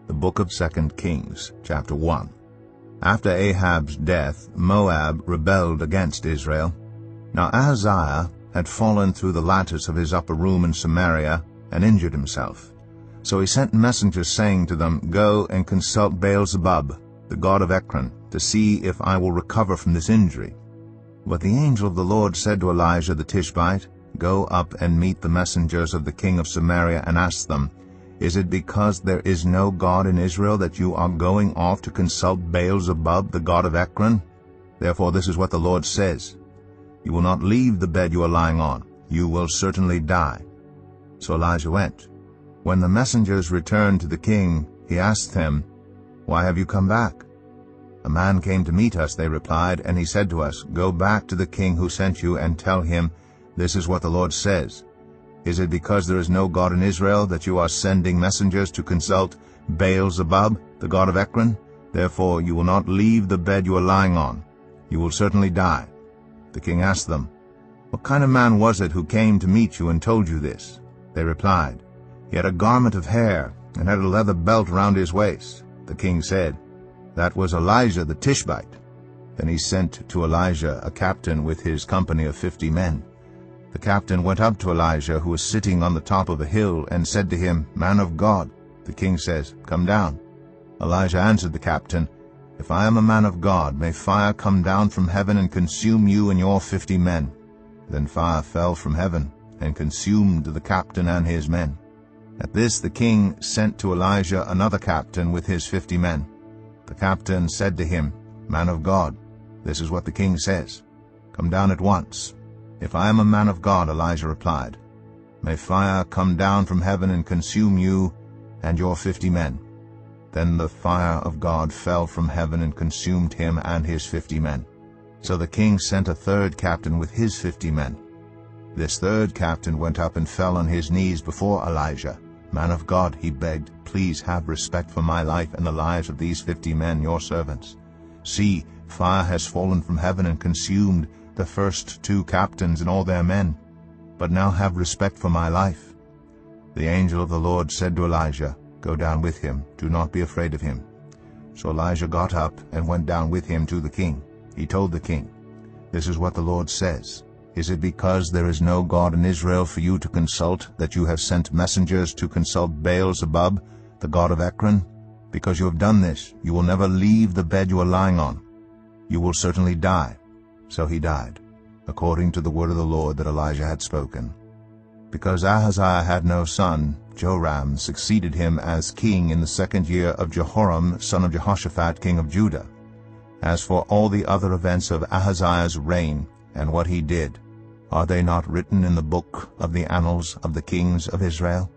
The book of 2 Kings, chapter 1. After Ahab's death, Moab rebelled against Israel. Now Ahaziah had fallen through the lattice of his upper room in Samaria and injured himself. So he sent messengers saying to them, "Go and consult Baal-zebub, the god of Ekron, to see if I will recover from this injury." But the angel of the Lord said to Elijah the Tishbite, "Go up and meet the messengers of the king of Samaria and ask them, Is it because there is no God in Israel that you are going off to consult Baal-zebub, the god of Ekron? Therefore this is what the Lord says, You will not leave the bed you are lying on. You will certainly die." So Elijah went. When the messengers returned to the king, he asked them, "Why have you come back?" "A man came to meet us," they replied, "and he said to us, 'Go back to the king who sent you and tell him, This is what the Lord says. Is it because there is no God in Israel that you are sending messengers to consult Baal-zebub, the god of Ekron? Therefore you will not leave the bed you are lying on. You will certainly die." The king asked them, "What kind of man was it who came to meet you and told you this?" They replied, "He had a garment of hair and had a leather belt round his waist." The king said, "That was Elijah the Tishbite." Then he sent to Elijah a captain with his company of 50 men. The captain went up to Elijah, who was sitting on the top of a hill, and said to him, "Man of God." The king says, "Come down." Elijah answered the captain, "If I am a man of God, may fire come down from heaven and consume you and your 50 men. Then fire fell from heaven and consumed the captain and his men. At this the king sent to Elijah another captain with his 50 men. The captain said to him, "Man of God, this is what the king says. Come down at once." "If I am a man of God," Elijah replied, "may fire come down from heaven and consume you and your 50 men. Then the fire of God fell from heaven and consumed him and his 50 men. So the king sent a third captain with his 50 men. This third captain went up and fell on his knees before Elijah. "Man of God," he begged, "please have respect for my life and the lives of these 50 men, your servants. See, fire has fallen from heaven and consumed the first 2 captains and all their men. But now have respect for my life." The angel of the Lord said to Elijah, "Go down with him. Do not be afraid of him." So Elijah got up and went down with him to the king. He told the king, "This is what the Lord says. Is it because there is no God in Israel for you to consult that you have sent messengers to consult Baal-zebub, the god of Ekron? Because you have done this, you will never leave the bed you are lying on. You will certainly die." So he died, according to the word of the Lord that Elijah had spoken. Because Ahaziah had no son, Joram succeeded him as king in the 2nd year of Jehoram, son of Jehoshaphat, king of Judah. As for all the other events of Ahaziah's reign and what he did, are they not written in the book of the annals of the kings of Israel?